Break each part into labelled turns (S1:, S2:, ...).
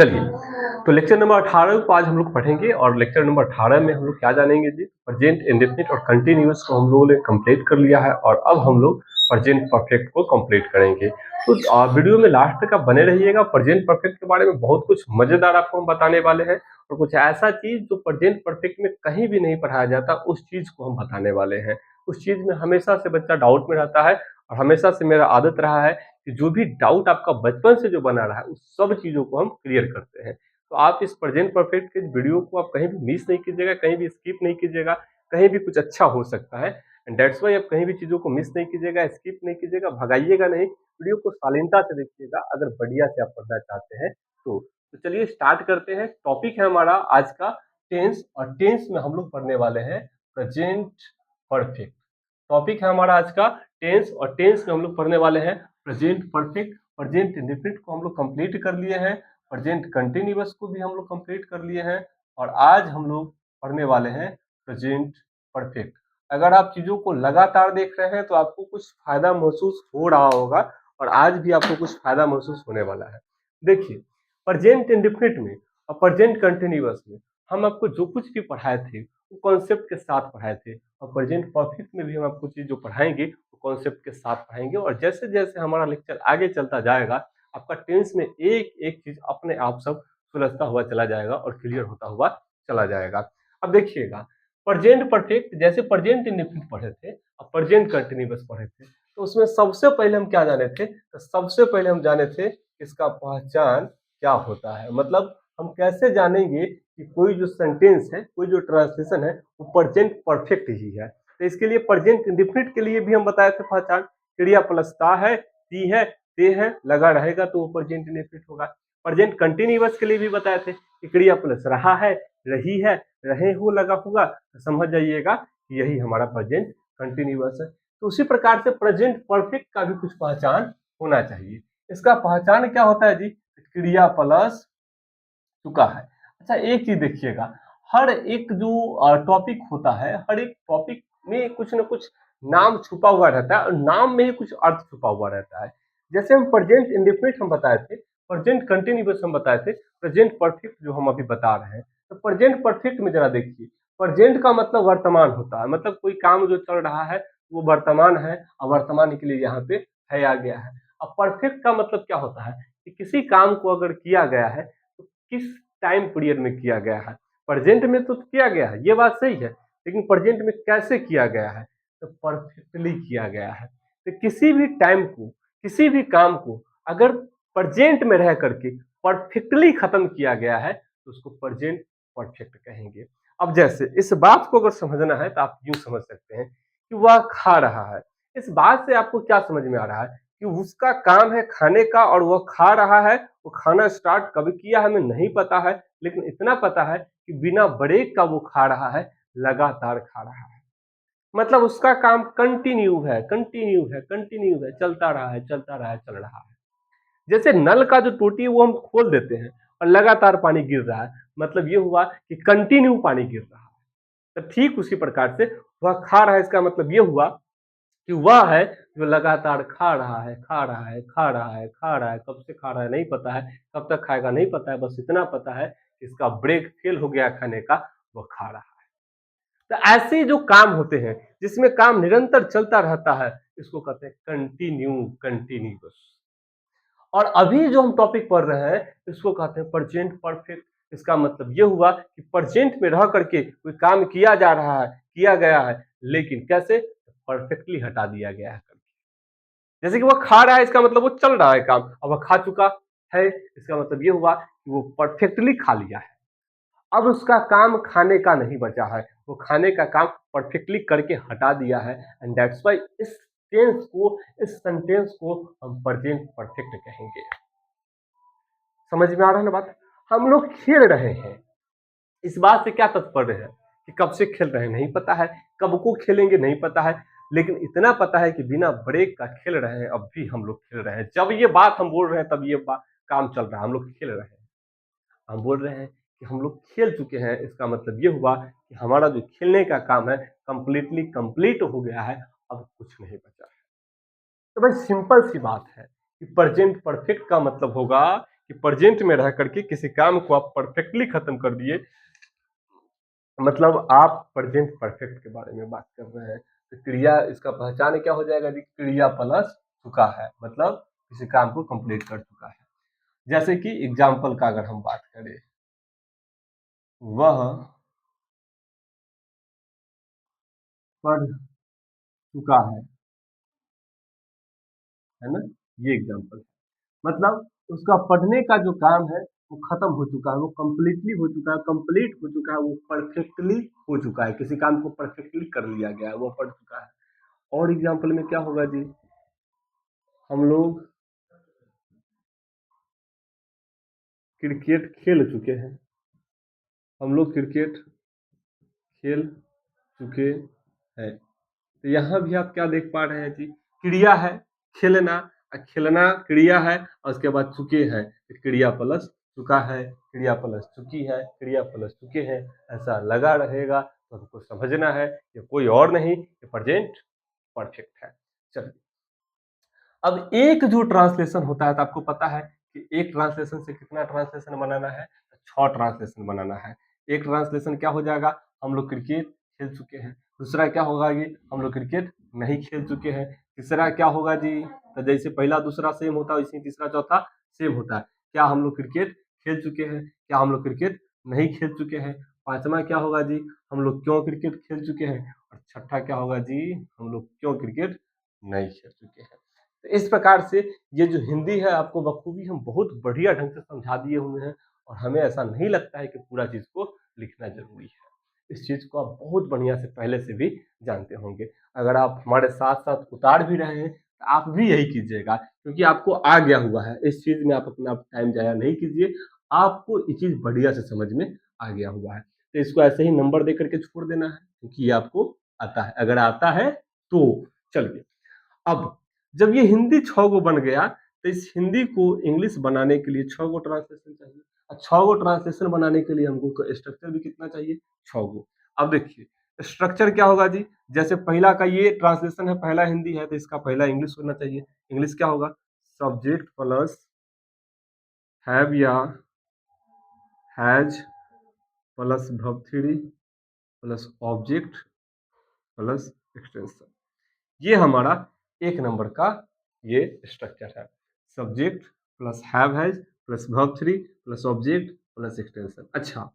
S1: चलिए, तो lecture number 18 को आज हम लोग पढ़ेंगे और लेक्चर नंबर 18 में हम लोग क्या जानेंगे जी, प्रेजेंट इंडेफिनिट और कंटिन्यूअस को हम लोगों ने कंप्लीट कर लिया है और अब हम लोग प्रेजेंट परफेक्ट को कंप्लीट करेंगे। तो वीडियो में लास्ट तक आप बने रहिएगा। प्रेजेंट परफेक्ट के बारे में बहुत कुछ मजेदार आपको हम बताने वाले हैं और कुछ ऐसा चीज जो प्रेजेंट परफेक्ट में कहीं भी नहीं पढ़ाया जाता, उस चीज को हम बताने वाले हैं। उस चीज में हमेशा से बच्चा डाउट में रहता है और हमेशा से मेरा आदत रहा है कि जो भी डाउट आपका बचपन से जो बना रहा है उस सब चीजों को हम क्लियर करते हैं। तो आप इस प्रेजेंट परफेक्ट के वीडियो को आप कहीं भी मिस नहीं कीजिएगा, कहीं भी स्किप नहीं कीजिएगा, कहीं भी कुछ अच्छा हो सकता है। एंड दैट्स वाई आप कहीं भी चीजों को मिस नहीं कीजिएगा, स्किप नहीं कीजिएगा, भगाइएगा नहीं, वीडियो को शालीनता से देखिएगा अगर बढ़िया से आप पढ़ना चाहते हैं तो चलिए स्टार्ट करते हैं। टॉपिक है हमारा आज का टेंस और टेंस में हम लोग पढ़ने वाले हैं प्रेजेंट परफेक्ट। टॉपिक है हमारा आज का टेंस और टेंस में हम लोग पढ़ने वाले हैं प्रेजेंट परफेक्ट। प्रेजेंट इंडेफिनिट को हम लोग कंप्लीट कर लिए हैं, प्रेजेंट कंटिन्यूअस को भी हम लोग कंप्लीट कर लिए हैं और आज हम लोग पढ़ने वाले हैं प्रेजेंट परफेक्ट। अगर आप चीजों को लगातार देख रहे हैं तो आपको कुछ फायदा महसूस हो रहा होगा और आज भी आपको कुछ फायदा महसूस होने वाला है। देखिए, प्रेजेंट इंडेफिनिट में और प्रेजेंट कंटिन्यूअस में हम आपको जो कुछ भी पढ़ाए थे वो कॉन्सेप्ट के साथ पढ़ाए थे और प्रेजेंट परफेक्ट में भी हम आपको चीज जो पढ़ाएंगे वो कॉन्सेप्ट के साथ पढ़ाएंगे और जैसे जैसे हमारा लेक्चर आगे चलता जाएगा आपका टेंस में एक एक चीज अपने आप सब सुलझता हुआ चला जाएगा और क्लियर होता हुआ चला जाएगा। अब देखिएगा, प्रेजेंट परफेक्ट जैसे प्रेजेंट इंडेफिनिट पढ़े थे और प्रेजेंट कंटिन्यूअस पढ़े थे तो उसमें सबसे पहले हम क्या जाने थे, तो सबसे पहले हम जाने थे इसका पहचान क्या होता है। मतलब हम कैसे जानेंगे कि कोई जो सेंटेंस है, कोई जो ट्रांसलेशन है वो प्रेजेंट परफेक्ट ही है। तो इसके लिए प्रेजेंट इंडेफिनिट के लिए भी हम बताए थे पहचान, क्रिया प्लस ता है, ती है, ते है, लगा रहेगा तो वो प्रेजेंट इंडेफिनिट होगा। प्रेजेंट कंटिन्यूअस के लिए भी बताए थे कि क्रिया प्लस रहा है, रही है, रहे हो लगा होगा, तो समझ जाइएगा कि यही हमारा प्रेजेंट कंटिन्यूअस है। तो उसी प्रकार से प्रेजेंट परफेक्ट का भी कुछ पहचान होना चाहिए। इसका पहचान क्या होता है जी, क्रिया प्लस चुका है। अच्छा, एक चीज देखिएगा, हर एक जो टॉपिक होता है, हर एक टॉपिक में कुछ ना कुछ नाम छुपा हुआ रहता है और नाम में ही कुछ अर्थ छुपा हुआ रहता है। जैसे हम प्रेजेंट इंडेफिनिट हम बताए थे, प्रेजेंट कंटिन्यूअस हम बताए थे, प्रेजेंट परफेक्ट जो हम अभी बता रहे हैं, तो प्रेजेंट परफेक्ट में जरा देखिए, प्रेजेंट का मतलब वर्तमान होता है, मतलब कोई काम जो चल रहा है वो वर्तमान है और वर्तमान के लिए यहाँ पे है आ गया है। अब परफेक्ट का मतलब क्या होता है कि किसी काम को अगर किया गया है तो किस टाइम पीरियड में किया गया है। प्रेजेंट में तो किया गया है, ये बात सही है, लेकिन प्रेजेंट में कैसे किया गया है, तो परफेक्टली किया गया है। तो किसी भी टाइम को, किसी भी काम को अगर प्रेजेंट में रह करके परफेक्टली खत्म किया गया है तो उसको प्रेजेंट परफेक्ट कहेंगे। अब जैसे इस बात को अगर समझना है तो आप यूं समझ सकते हैं कि वह खा रहा है। इस बात से आपको क्या समझ में आ रहा है कि उसका काम है खाने का और वह खा रहा है। वो खाना स्टार्ट कब किया हमें नहीं पता है, लेकिन इतना पता है कि बिना ब्रेक का वो खा रहा है, लगातार खा रहा है। मतलब उसका काम कंटिन्यू है, कंटिन्यू है, कंटिन्यू है, चलता रहा है, चलता रहा है, चल रहा है। जैसे नल का जो टोटी है वो हम खोल देते हैं और लगातार पानी गिर रहा है, मतलब ये हुआ कि कंटिन्यू पानी गिर रहा है। तो ठीक उसी प्रकार से वह खा रहा है, इसका मतलब ये हुआ कि वह है जो लगातार खा रहा है, खा रहा है, खा रहा है, खा रहा है, कब से खा रहा है नहीं पता है, कब तक खाएगा नहीं पता है, बस इतना पता है कि इसका ब्रेक फेल हो गया खाने का, वो खा रहा है। तो ऐसे जो काम होते हैं जिसमें काम निरंतर चलता रहता है, इसको कहते हैं कंटिन्यू, कंटिन्यूअस। और अभी जो हम टॉपिक पढ़ रहे हैं इसको कहते हैं प्रेजेंट परफेक्ट। इसका मतलब ये हुआ कि प्रेजेंट में रह करके कोई काम किया जा रहा है, किया गया है, लेकिन कैसे, परफेक्टली हटा दिया गया है। जैसे कि वो खा रहा है, इसका मतलब वो चल रहा है काम, अब वो खा चुका है, इसका मतलब ये हुआ कि वो परफेक्टली खा लिया है। अब उसका काम खाने का नहीं बचा है, वो खाने का काम परफेक्टली करके हटा दिया है। एंड दैट्स व्हाई इस टेंस को, इस सेंटेंस को हम प्रेजेंट परफेक्ट कहेंगे। समझ में आ रहा है ना बात। हम लोग खेल रहे हैं, इस बात से क्या तात्पर्य है कि कब से खेल रहे हैं नहीं पता है, कब को खेलेंगे नहीं पता है, लेकिन इतना पता है कि बिना ब्रेक का खेल रहे हैं। अब भी हम लोग खेल रहे हैं, जब ये बात हम बोल रहे हैं तब ये बात काम चल रहा है, हम लोग खेल रहे हैं। हम बोल रहे हैं कि हम लोग खेल चुके हैं, इसका मतलब ये हुआ कि हमारा जो खेलने का काम है कंप्लीटली कंप्लीट हो गया है, अब कुछ नहीं बचा है। तो भाई सिंपल सी बात है कि प्रेजेंट परफेक्ट का मतलब होगा कि प्रेजेंट में रह करके किसी काम को आप परफेक्टली खत्म कर दिए, मतलब आप प्रेजेंट परफेक्ट के बारे में बात कर रहे हैं। तो क्रिया, इसका पहचान क्या हो जाएगा जी, क्रिया प्लस चुका है, मतलब किसी काम को कंप्लीट कर चुका है। जैसे कि एग्जाम्पल का अगर हम बात करें, वह पढ़ चुका है ना, ये एग्जाम्पल है। मतलब उसका पढ़ने का जो काम है वो खत्म हो चुका है, वो कंप्लीटली हो चुका है, कंप्लीट हो चुका है, वो परफेक्टली हो चुका है, किसी काम को परफेक्टली कर लिया गया है, वो पढ़ चुका है। और एग्जाम्पल में क्या होगा जी, हम लोग क्रिकेट खेल चुके हैं, हम लोग क्रिकेट खेल चुके हैं। तो यहाँ भी आप क्या देख पा रहे हैं जी, क्रिया है खेलना, खेलना क्रिया है, और उसके बाद चुके हैं, तो क्रिया प्लस चुका है, क्रिया प्लस चुकी है, क्रिया प्लस चुके हैं, ऐसा लगा रहेगा। तो हमको समझना है ये कोई और नहीं, ये प्रेजेंट परफेक्ट है। चलिए, अब एक जो ट्रांसलेशन होता है, तो आपको पता है कि एक ट्रांसलेशन से कितना ट्रांसलेशन बनाना है, 6 ट्रांसलेशन बनाना है। एक ट्रांसलेशन क्या हो जाएगा, हम लोग क्रिकेट खेल चुके हैं। दूसरा क्या होगा जी, हम लोग क्रिकेट नहीं खेल चुके हैं। तीसरा क्या होगा जी, तो जैसे पहला दूसरा सेम होता है वैसे ही तीसरा चौथा सेम होता है। क्या हम लोग क्रिकेट खेल चुके हैं, क्या हम लोग क्रिकेट नहीं खेल चुके हैं। पांचवा क्या होगा जी, हम लोग क्यों क्रिकेट खेल चुके हैं। और छठा क्या होगा जी, हम लोग क्यों क्रिकेट नहीं खेल चुके हैं। तो इस प्रकार से ये जो हिंदी है आपको बखूबी हम बहुत बढ़िया ढंग से समझा दिए हुए हैं, और हमें ऐसा नहीं लगता है कि पूरा चीज़ को लिखना ज़रूरी है। इस चीज़ को आप बहुत बढ़िया से पहले से भी जानते होंगे। अगर आप हमारे साथ-साथ उतार भी रहे हैं, तो आप भी यही कीजिएगा, क्योंकि आपको आ गया हुआ है। इस चीज़ में आप अपना टाइम ज़ाया नहीं कीजिए, आपको ये चीज़ बढ़िया से समझ में आ गया हुआ है। तो इसको ऐसे ही नंबर दे कर के छोड़ देना है, क्योंकि ये आपको आता है। अगर आता है तो चलिए, अब जब ये हिंदी 6 गो बन गया, तो इस हिंदी को इंग्लिश बनाने के लिए 6 गो ट्रांसलेशन चाहिए, और 6 गो ट्रांसलेशन बनाने के लिए हमको स्ट्रक्चर भी कितना चाहिए, 6 गो। अब देखिए स्ट्रक्चर क्या होगा जी, जैसे पहला का ये ट्रांसलेशन है, पहला हिंदी है, तो इसका पहला इंग्लिश होना चाहिए। इंग्लिश क्या होगा, सब्जेक्ट प्लस हैव या has plus verb three plus object plus extension. ये हमारा एक नंबर का ये स्ट्रक्चर है, subject plus have has plus verb three plus object plus extension. अच्छा,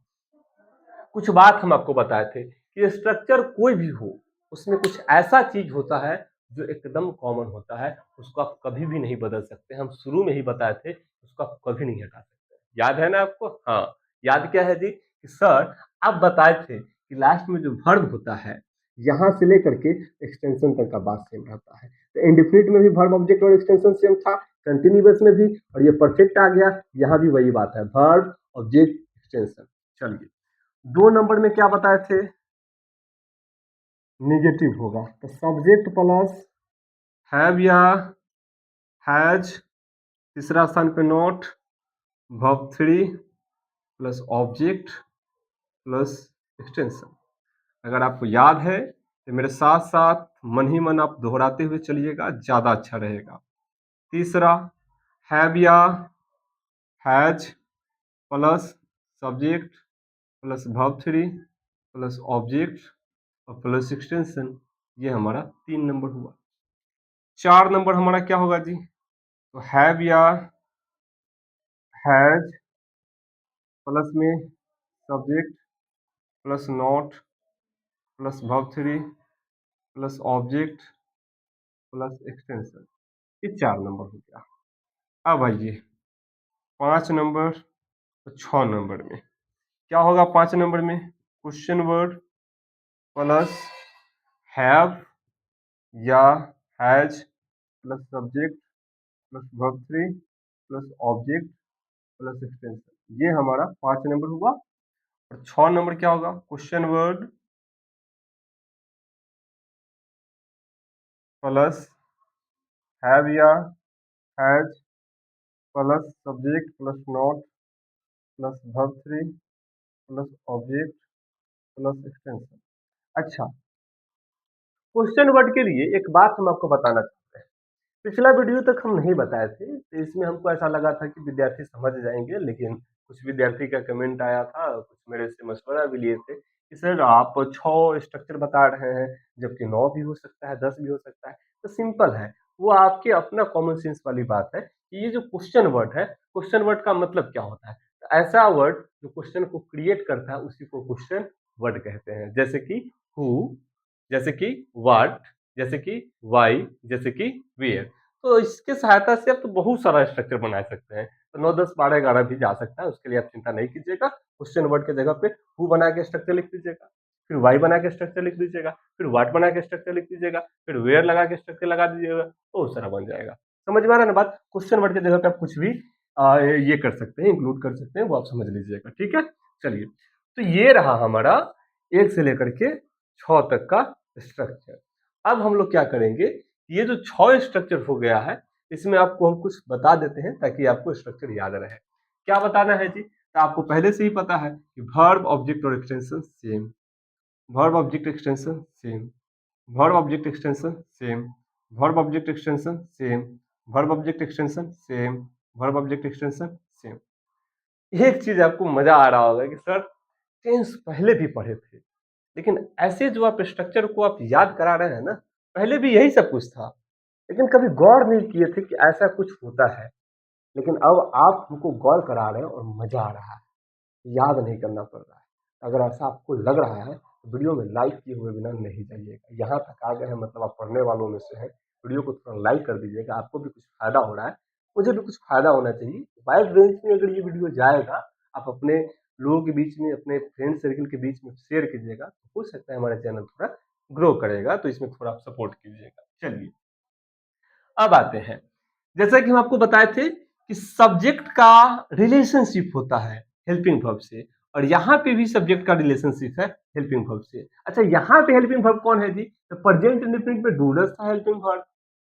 S1: कुछ बात हम आपको बताए थे कि स्ट्रक्चर कोई भी हो, उसमें कुछ ऐसा चीज होता है जो एकदम कॉमन होता है, उसको आप कभी भी नहीं बदल सकते। हम शुरू में ही बताए थे, उसको आप कभी नहीं हटा सकते। याद है ना आपको, हाँ। याद क्या है जी, कि सर आप बताए थे कि लास्ट में जो वर्ब होता है, यहाँ से लेकर के एक्सटेंशन तक का बात सेम रहता है। तो इंडिफिनिट में भी वर्ब ऑब्जेक्ट और एक्सटेंशन सेम था, कंटिन्यूअस में भी, और ये परफेक्ट आ गया, यहाँ भी वही बात है, वर्ब ऑब्जेक्ट एक्सटेंशन। चलिए, 2 नंबर में क्या बताए थे, निगेटिव होगा, तो सब्जेक्ट प्लस हैव या हैज, तीसरा स्थान पे not, verb three plus object plus extension. अगर आपको याद है तो मेरे साथ साथ मन ही मन आप दोहराते हुए चलिएगा, ज़्यादा अच्छा रहेगा। तीसरा, हैव या has plus subject plus verb three plus object और प्लस एक्सटेंशन, ये हमारा 3 नंबर हुआ। 4 नंबर हमारा क्या होगा जी, तो हैव या हैज प्लस में subject plus not plus verb three plus object plus extension, ये 4 नंबर हो गया। अब आइए 5 नंबर और 6 नंबर में क्या होगा। 5 नंबर में क्वेश्चन वर्ड प्लस हैव या has plus subject plus verb three plus object plus extension, ये हमारा 5 नंबर हुआ। और 6 नंबर क्या होगा, क्वेश्चन वर्ड प्लस हैव या has plus subject plus not plus verb three plus object plus extension. अच्छा, question word के लिए एक बात हम आपको बताना चाहते हैं। पिछला वीडियो तक हम नहीं बताए थे, तो इसमें हमको ऐसा लगा था कि विद्यार्थी समझ जाएँगे, लेकिन कुछ विद्यार्थी का कमेंट आया था, कुछ मेरे से मशवरा भी लिए थे कि सर आप 6 स्ट्रक्चर बता रहे हैं, जबकि 9 भी हो सकता है, 10 भी हो सकता है। तो सिंपल है, वो आपके अपना कॉमन सेंस वाली बात है कि ये जो क्वेश्चन वर्ड है, क्वेश्चन वर्ड का मतलब क्या होता है? तो ऐसा वर्ड जो क्वेश्चन को क्रिएट करता है, उसी को क्वेश्चन वर्ड कहते हैं। जैसे कि हू, जैसे कि व्हाट, जैसे कि व्हाई, जैसे कि वेयर। तो इसके सहायता से आप तो बहुत सारा स्ट्रक्चर बना सकते हैं। तो 9, 10, 12, 11 भी जा सकता है, उसके लिए आप चिंता नहीं कीजिएगा। क्वेश्चन वर्ड के जगह पे हू बना के स्ट्रक्चर लिख दीजिएगा, फिर व्हाई बना के स्ट्रक्चर लिख दीजिएगा, फिर व्हाट बना के स्ट्रक्चर लिख दीजिएगा, फिर वेयर लगा के स्ट्रक्चर लगा दीजिएगा, तो बहुत सारा बन जाएगा। समझ में आ रहा है ना बात? क्वेश्चन वर्ड की जगह पे आप कुछ भी ये कर सकते हैं, इंक्लूड कर सकते हैं, वो आप समझ लीजिएगा। ठीक है, चलिए। तो ये रहा हमारा 1 से लेकर के 6 तक का स्ट्रक्चर। अब हम लोग क्या करेंगे, ये जो 6 स्ट्रक्चर हो गया है, इसमें आपको हम कुछ बता देते हैं ताकि आपको स्ट्रक्चर याद रहे। क्या बताना है जी? तो आपको पहले से ही पता है कि वर्ब, ऑब्जेक्ट और extension same, verb, object, extension same, verb, object, extension same, verb, object, extension same, verb, object, extension same, verb, object, extension same. एक चीज आपको मजा आ रहा होगा कि सर टेंस पहले भी पढ़े थे, लेकिन ऐसे जो आप स्ट्रक्चर को आप याद करा रहे हैं ना, पहले भी यही सब कुछ था, लेकिन कभी गौर नहीं किए थे कि ऐसा कुछ होता है। लेकिन अब आप हमको गौर करा रहे हैं और मजा आ रहा है, याद नहीं करना पड़ रहा है। अगर ऐसा आपको लग रहा है तो वीडियो में लाइक किए हुए बिना नहीं जाइएगा। यहाँ तक आ गए हैं मतलब आप पढ़ने वालों में से हैं, वीडियो को थोड़ा लाइक कर दीजिएगा, आपको भी कुछ फायदा हो रहा है, मुझे भी कुछ फायदा होना चाहिए। वाइड रेंज में अगर ये वीडियो जाएगा, आप अपने लोगों के बीच में, अपने फ्रेंड सर्कल के बीच में शेयर कीजिएगा, तो हो सकता है हमारा चैनल थोड़ा ग्रो करेगा, तो इसमें थोड़ा आप सपोर्ट कीजिएगा। चलिए, अब आते हैं, जैसा कि हम आपको बताए थे कि सब्जेक्ट का रिलेशनशिप होता है हेल्पिंग वर्ब से, और यहाँ पे भी सब्जेक्ट का रिलेशनशिप है हेल्पिंग वर्ब से। अच्छा, यहाँ पे हेल्पिंग वर्ब कौन है जी? तो प्रेजेंट इंडेफिनिट में डूडस था हेल्पिंग वर्ब,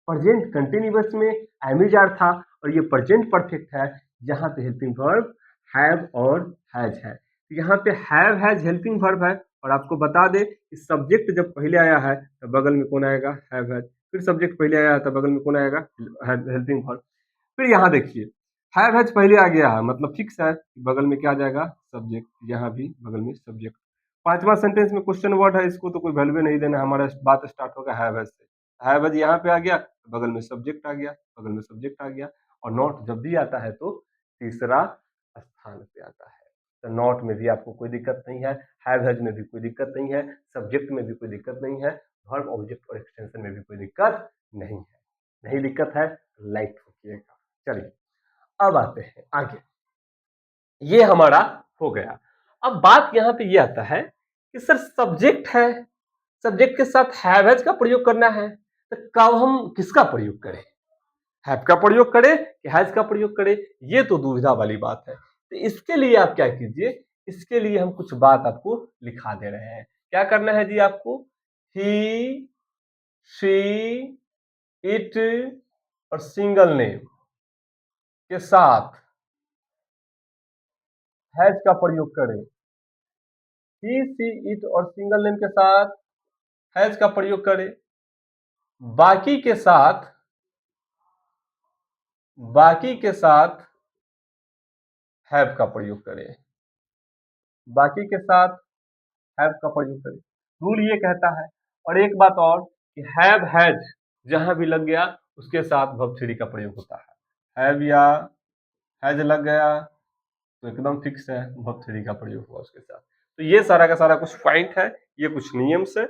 S1: प्रेजेंट कंटिन्यूअस में एमिजार था, और ये प्रेजेंट परफेक्ट है, यहाँ पे हेल्पिंग वर्ब हैव और हैज है। तो यहाँ पे हैव हैज हेल्पिंग वर्ब है, और आपको बता दे कि सब्जेक्ट जब पहले आया है तो बगल में कौन आएगा? Have has. फिर सब्जेक्ट पहले आया है तो बगल में कौन आएगा? Helping verb. फिर यहाँ देखिए, हैव हैज पहले आ गया है, मतलब फिक्स है कि बगल में क्या आ जाएगा? सब्जेक्ट। यहाँ भी बगल में सब्जेक्ट। पांचवा सेंटेंस में क्वेश्चन वर्ड है, इसको तो कोई वैल्यू नहीं देना, हमारा बात स्टार्ट होगा हैव हैज से। हैव हैज यहाँ पे आ गया, बगल में सब्जेक्ट आ गया, बगल में सब्जेक्ट आ गया, और नॉट जब भी आता है तो तीसरा स्थान पे आता है। तो नॉट में भी आपको कोई दिक्कत नहीं है, हैव हैज में भी कोई दिक्कत नहीं है, सब्जेक्ट में भी कोई दिक्कत नहीं है, वर्ब, ऑब्जेक्ट और एक्सटेंशन में भी कोई दिक्कत नहीं है। नहीं दिक्कत है, लाइक ठोकिएगा। चलिए, अब आते हैं आगे। ये हमारा हो गया। अब बात यहाँ पे ये आता है कि सर सब्जेक्ट है, सब्जेक्ट के साथ हैव हैज का प्रयोग करना है, तो कब हम किसका प्रयोग करें? हैव का प्रयोग करें कि हैज का प्रयोग करें? ये तो दुविधा वाली बात है। तो इसके लिए आप क्या कीजिए, इसके लिए हम कुछ बात आपको लिखा दे रहे हैं। क्या करना है जी आपको? ही, शी, इट और सिंगल नेम के साथ हैज का प्रयोग करें। ही, सी, इट और सिंगल नेम के साथ हैज का प्रयोग करें। बाकी के साथ, बाकी के साथ हैव का प्रयोग करें। बाकी के साथ हैव का प्रयोग करें। रूल ये कहता है। और एक बात और कि हैव हैज जहां भी लग गया उसके साथ वर्ब थ्री का प्रयोग होता है। हैव या हैज लग गया तो एकदम फिक्स है, वर्ब थ्री का प्रयोग हुआ उसके साथ। तो ये सारा का सारा कुछ पॉइंट है, ये कुछ नियम्स है,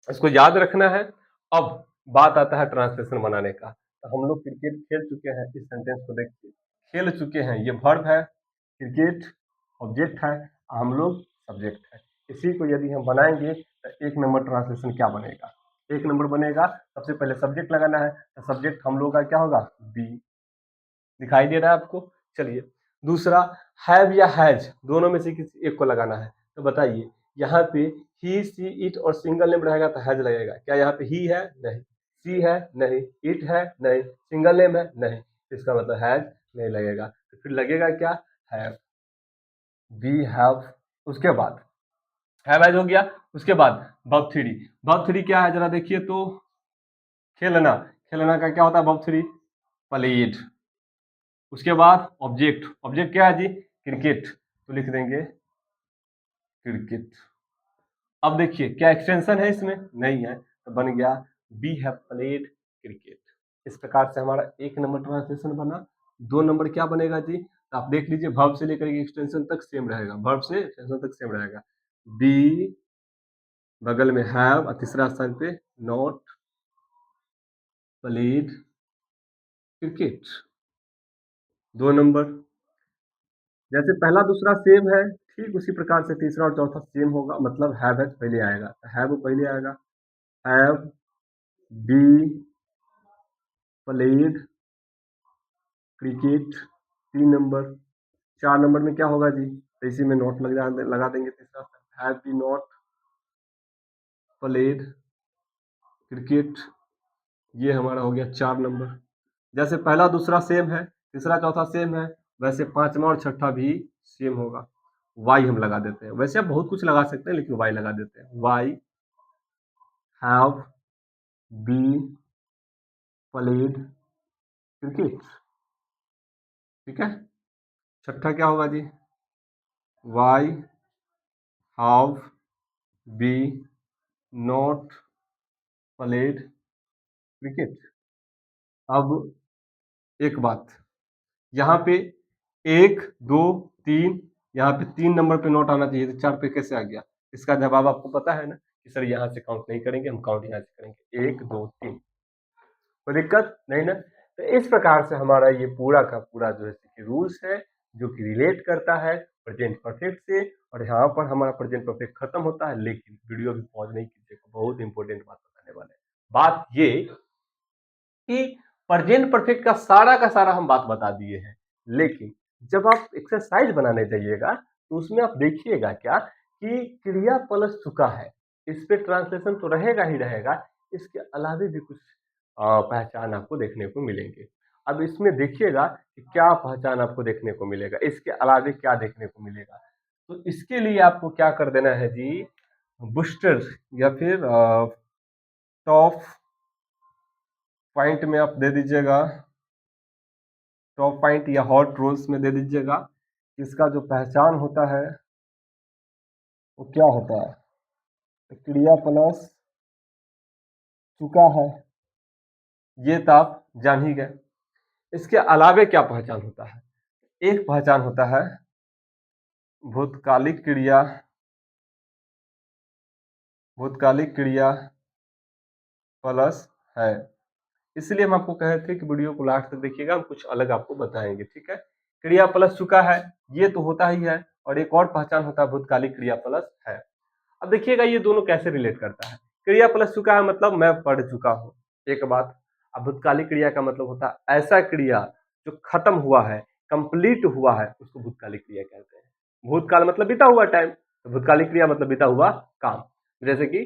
S1: इसको याद रखना है। अब बात आता है ट्रांसलेशन बनाने का। तो हम लोग क्रिकेट खेल चुके हैं, इस सेंटेंस को देखिए, खेल चुके हैं, ये वर्ब है, क्रिकेट ऑब्जेक्ट है, हम लोग सब्जेक्ट है। इसी को यदि हम बनाएंगे तो 1 नंबर ट्रांसलेशन क्या बनेगा? 1 नंबर बनेगा, सबसे पहले सब्जेक्ट लगाना है, तो सब्जेक्ट हम लोग का क्या होगा? बी। दिखाई दे रहा है आपको? चलिए, दूसरा हैव या हैज दोनों में से किसी एक को लगाना है। तो बताइए, यहाँ पे ही, सी, इट और सिंगल नेम रहेगा तो हैज लगेगा। क्या यहाँ पे ही है? नहीं। सी है? नहीं। इट है? नहीं। सिंगल नेम है? नहीं। इसका मतलब हैज नहीं लगेगा, तो फिर लगेगा क्या? हैव। We have. उसके बाद हैव हैज हो गया, उसके बाद वर्ब थ्री। वर्ब थ्री क्या है जरा देखिए तो? खेलना। खेलना का क्या होता है वर्ब 3? प्लेड। उसके बाद ऑब्जेक्ट, ऑब्जेक्ट क्या है जी? क्रिकेट, तो लिख देंगे क्रिकेट। अब देखिए क्या एक्सटेंशन है इसमें? नहीं है, तो बन गया वी हैव प्लेड क्रिकेट। इस प्रकार से हमारा 1 नंबर ट्रांसलेशन बना। 2 नंबर क्या बनेगा जी? तो आप देख लीजिए वर्ब से लेकर के एक्सटेंशन तक सेम रहेगा, वर्ब से एक्सटेंशन तक सेम रहेगा। बी बगल में हैव और तीसरा स्थान पे नॉट प्लेड क्रिकेट। 2 नंबर जैसे पहला दूसरा सेम है, ठीक उसी प्रकार से तीसरा और चौथा सेम होगा, मतलब हैव पहले आएगा, हैव पहले आएगा। Have be played cricket 3 number. 4 number में क्या होगा जी? तो इसी में नोट लगा देंगे तीसरा, have be not played cricket. ये हमारा हो गया 4 नंबर। जैसे पहला दूसरा सेम है, तीसरा चौथा सेम है, वैसे 5वां और छठा भी सेम होगा। वाई हम लगा देते हैं, वैसे आप बहुत कुछ लगा सकते हैं लेकिन वाई लगा देते हैं। Y have be played cricket, ठीक है। छठा क्या होगा जी? Y have be not played cricket. अब एक बात, यहाँ पे 1 2 3, यहाँ पे 3 नंबर पे नोट आना चाहिए, तो 4 पे कैसे आ गया? इसका जवाब आपको पता है ना कि सर यहाँ से काउंट नहीं करेंगे, हम काउंट यहाँ से करेंगे 1 2 3। कोई दिक्कत नहीं ना? तो इस प्रकार से हमारा ये पूरा का पूरा जो है कि रूल्स है जो कि रिलेट करता है प्रेजेंट परफेक्ट से, और यहाँ पर हमारा प्रेजेंट परफेक्ट खत्म होता है। लेकिन वीडियो भी पॉज नहीं कीजिएगा, बहुत इंपॉर्टेंट बात बताने वाले हैं। बात ये कि प्रेजेंट परफेक्ट का सारा हम बात बता दिए हैं, लेकिन जब आप एक्सरसाइज बनाने जाइएगा तो उसमें आप देखिएगा क्या कि क्रिया प्लस चुका है, इस पे ट्रांसलेशन तो रहेगा ही रहेगा, इसके अलावे भी कुछ पहचान आपको देखने को मिलेंगे। अब इसमें देखिएगा कि क्या पहचान आपको देखने को मिलेगा, इसके अलावे क्या देखने को मिलेगा। तो इसके लिए आपको क्या कर देना है जी? बूस्टर या फिर टॉप पॉइंट में आप दे दीजिएगा, टॉप पॉइंट या हॉट रोल्स में दे दीजिएगा। इसका जो पहचान होता है वो क्या होता है? तो क्रिया प्लस चुका है, ये तो आप जान ही गए। इसके अलावे क्या पहचान होता है? एक पहचान होता है भूतकालिक क्रिया, भूतकालिक क्रिया प्लस है। इसलिए हम आपको कहे थे कि वीडियो को लास्ट तक देखिएगा, हम कुछ अलग आपको बताएंगे, ठीक है। क्रिया प्लस चुका है ये तो होता ही है, और एक और पहचान होता है भूतकालिक क्रिया प्लस है। अब देखिएगा ये दोनों कैसे रिलेट करता है। क्रिया प्लस चुका है मतलब मैं पढ़ चुका हूँ, एक बात। अब भूतकालिक क्रिया का मतलब होता है ऐसा क्रिया जो खत्म हुआ है, कंप्लीट हुआ है, उसको भूतकालिक क्रिया कहते हैं। भूतकाल मतलब बीता हुआ टाइम, तो भूतकालिक क्रिया मतलब बीता हुआ काम। जैसे कि